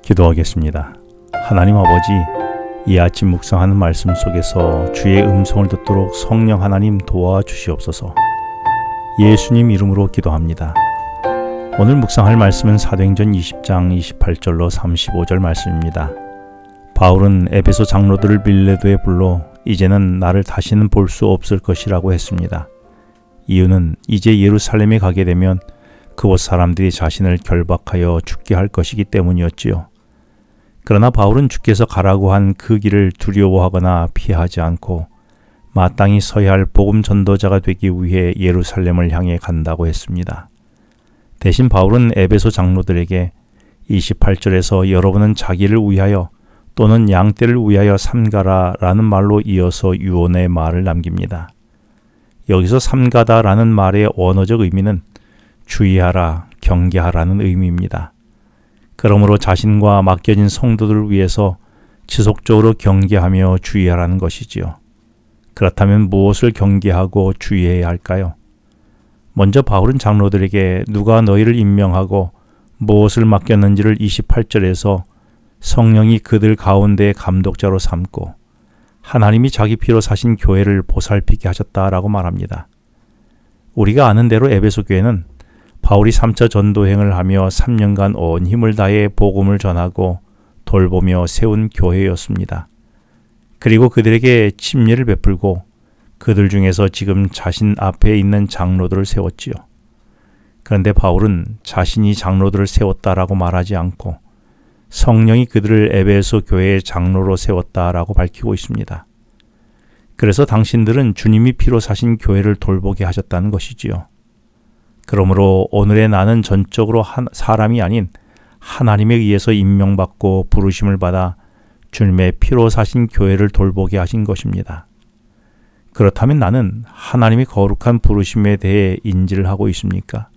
기도하겠습니다. 하나님 아버지, 이 아침 묵상하는 말씀 속에서 주의 음성을 듣도록 성령 하나님 도와주시옵소서. 예수님 이름으로 기도합니다. 오늘 묵상할 말씀은 사도행전 20장 28절로 35절 말씀입니다. 바울은 에베소 장로들을 밀레도에 불러 이제는 나를 다시는 볼 수 없을 것이라고 했습니다. 이유는 이제 예루살렘에 가게 되면 그곳 사람들이 자신을 결박하여 죽게 할 것이기 때문이었지요. 그러나 바울은 주께서 가라고 한 그 길을 두려워하거나 피하지 않고 마땅히 서야 할 복음 전도자가 되기 위해 예루살렘을 향해 간다고 했습니다. 대신 바울은 에베소 장로들에게 28절에서 여러분은 자기를 위하여 또는 양떼를 위하여 삼가라 라는 말로 이어서 유언의 말을 남깁니다. 여기서 삼가다 라는 말의 언어적 의미는 주의하라, 경계하라는 의미입니다. 그러므로 자신과 맡겨진 성도들을 위해서 지속적으로 경계하며 주의하라는 것이지요. 그렇다면 무엇을 경계하고 주의해야 할까요? 먼저 바울은 장로들에게 누가 너희를 임명하고 무엇을 맡겼는지를 28절에서 성령이 그들 가운데 감독자로 삼고 하나님이 자기 피로 사신 교회를 보살피게 하셨다라고 말합니다. 우리가 아는 대로 에베소 교회는 바울이 3차 전도행을 하며 3년간 온 힘을 다해 복음을 전하고 돌보며 세운 교회였습니다. 그리고 그들에게 침례를 베풀고 그들 중에서 지금 자신 앞에 있는 장로들을 세웠지요. 그런데 바울은 자신이 장로들을 세웠다라고 말하지 않고 성령이 그들을 에베소 교회의 장로로 세웠다라고 밝히고 있습니다. 그래서 당신들은 주님이 피로 사신 교회를 돌보게 하셨다는 것이지요. 그러므로 오늘의 나는 전적으로 사람이 아닌 하나님에 의해서 임명받고 부르심을 받아 주님의 피로 사신 교회를 돌보게 하신 것입니다. 그렇다면 나는 하나님의 거룩한 부르심에 대해 인지를 하고 있습니까?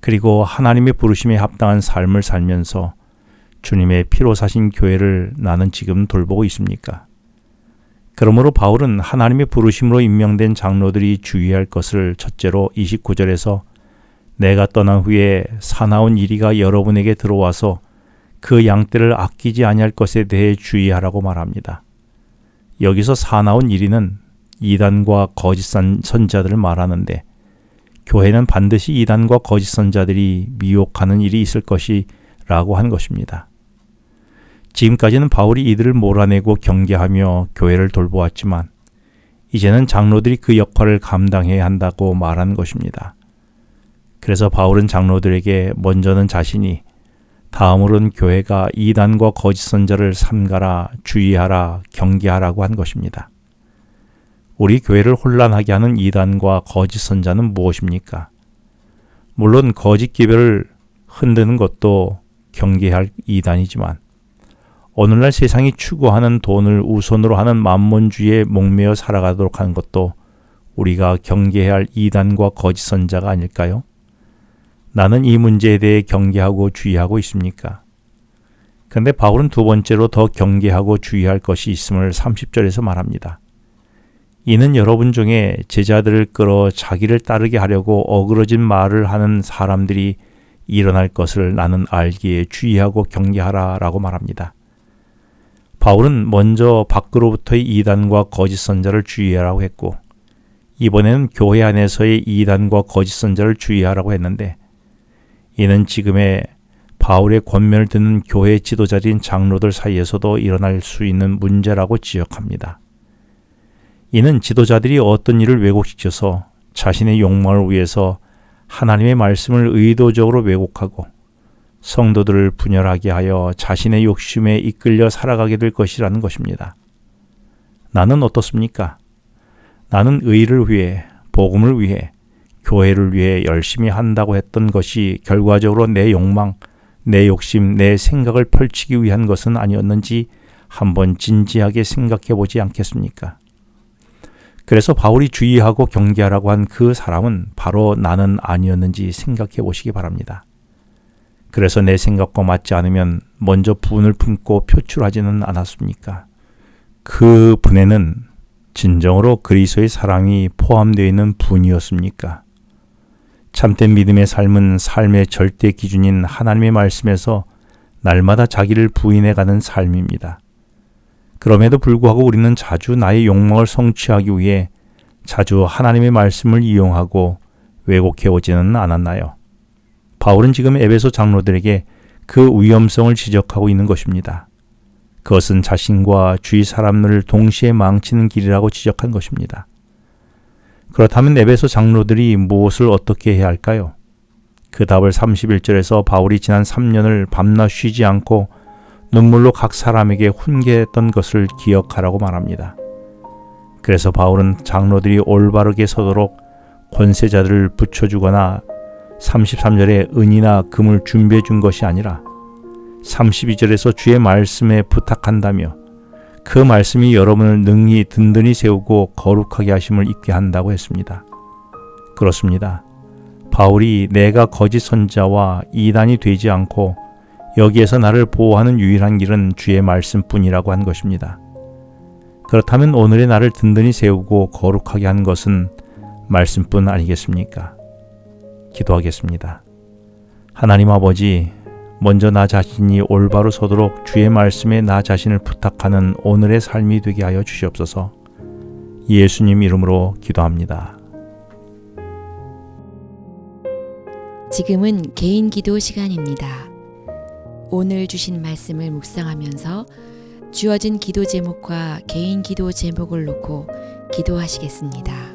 그리고 하나님의 부르심에 합당한 삶을 살면서 주님의 피로 사신 교회를 나는 지금 돌보고 있습니까? 그러므로 바울은 하나님의 부르심으로 임명된 장로들이 주의할 것을 첫째로 29절에서 내가 떠난 후에 사나운 이리가 여러분에게 들어와서 그 양떼를 아끼지 아니할 것에 대해 주의하라고 말합니다. 여기서 사나운 이리는 이단과 거짓 선자들을 말하는데 교회는 반드시 이단과 거짓 선자들이 미혹하는 일이 있을 것이라고 한 것입니다. 지금까지는 바울이 이들을 몰아내고 경계하며 교회를 돌보았지만 이제는 장로들이 그 역할을 감당해야 한다고 말하는 것입니다. 그래서 바울은 장로들에게 먼저는 자신이, 다음으로는 교회가 이단과 거짓 선자를 삼가라, 주의하라, 경계하라고 한 것입니다. 우리 교회를 혼란하게 하는 이단과 거짓 선자는 무엇입니까? 물론 거짓 기별을 흔드는 것도 경계해야 할 이단이지만 오늘날 세상이 추구하는 돈을 우선으로 하는 만몬주의에 목매어 살아가도록 하는 것도 우리가 경계해야 할 이단과 거짓 선자가 아닐까요? 나는 이 문제에 대해 경계하고 주의하고 있습니까? 그런데 바울은 두 번째로 더 경계하고 주의할 것이 있음을 30절에서 말합니다. 이는 여러분 중에 제자들을 끌어 자기를 따르게 하려고 어그러진 말을 하는 사람들이 일어날 것을 나는 알기에 주의하고 경계하라 라고 말합니다. 바울은 먼저 밖으로부터의 이단과 거짓 선자를 주의하라고 했고 이번에는 교회 안에서의 이단과 거짓 선자를 주의하라고 했는데 이는 지금의 바울의 권면을 듣는 교회 지도자인 장로들 사이에서도 일어날 수 있는 문제라고 지적합니다. 이는 지도자들이 어떤 일을 왜곡시켜서 자신의 욕망을 위해서 하나님의 말씀을 의도적으로 왜곡하고 성도들을 분열하게 하여 자신의 욕심에 이끌려 살아가게 될 것이라는 것입니다. 나는 어떻습니까? 나는 의를 위해, 복음을 위해, 교회를 위해 열심히 한다고 했던 것이 결과적으로 내 욕망, 내 욕심, 내 생각을 펼치기 위한 것은 아니었는지 한번 진지하게 생각해 보지 않겠습니까? 그래서 바울이 주의하고 경계하라고 한 그 사람은 바로 나는 아니었는지 생각해 보시기 바랍니다. 그래서 내 생각과 맞지 않으면 먼저 분을 품고 표출하지는 않았습니까? 그 분에는 진정으로 그리스도의 사랑이 포함되어 있는 분이었습니까? 참된 믿음의 삶은 삶의 절대 기준인 하나님의 말씀에서 날마다 자기를 부인해가는 삶입니다. 그럼에도 불구하고 우리는 자주 나의 욕망을 성취하기 위해 자주 하나님의 말씀을 이용하고 왜곡해 오지는 않았나요? 바울은 지금 에베소 장로들에게 그 위험성을 지적하고 있는 것입니다. 그것은 자신과 주위 사람들을 동시에 망치는 길이라고 지적한 것입니다. 그렇다면 에베소 장로들이 무엇을 어떻게 해야 할까요? 그 답을 31절에서 바울이 지난 3년을 밤낮 쉬지 않고 눈물로 각 사람에게 훈계했던 것을 기억하라고 말합니다. 그래서 바울은 장로들이 올바르게 서도록 권세자들을 붙여주거나 33절에 은이나 금을 준비해 준 것이 아니라 32절에서 주의 말씀에 부탁한다며 그 말씀이 여러분을 능히 든든히 세우고 거룩하게 하심을 잊게 한다고 했습니다. 그렇습니다. 바울이 내가 거짓 선지자와 이단이 되지 않고 여기에서 나를 보호하는 유일한 길은 주의 말씀뿐이라고 한 것입니다. 그렇다면 오늘의 나를 든든히 세우고 거룩하게 한 것은 말씀뿐 아니겠습니까? 기도하겠습니다. 하나님 아버지, 먼저 나 자신이 올바로 서도록 주의 말씀에 나 자신을 부탁하는 오늘의 삶이 되게 하여 주시옵소서. 예수님 이름으로 기도합니다. 지금은 개인 기도 시간입니다. 오늘 주신 말씀을 묵상하면서 주어진 기도 제목과 개인 기도 제목을 놓고 기도하시겠습니다.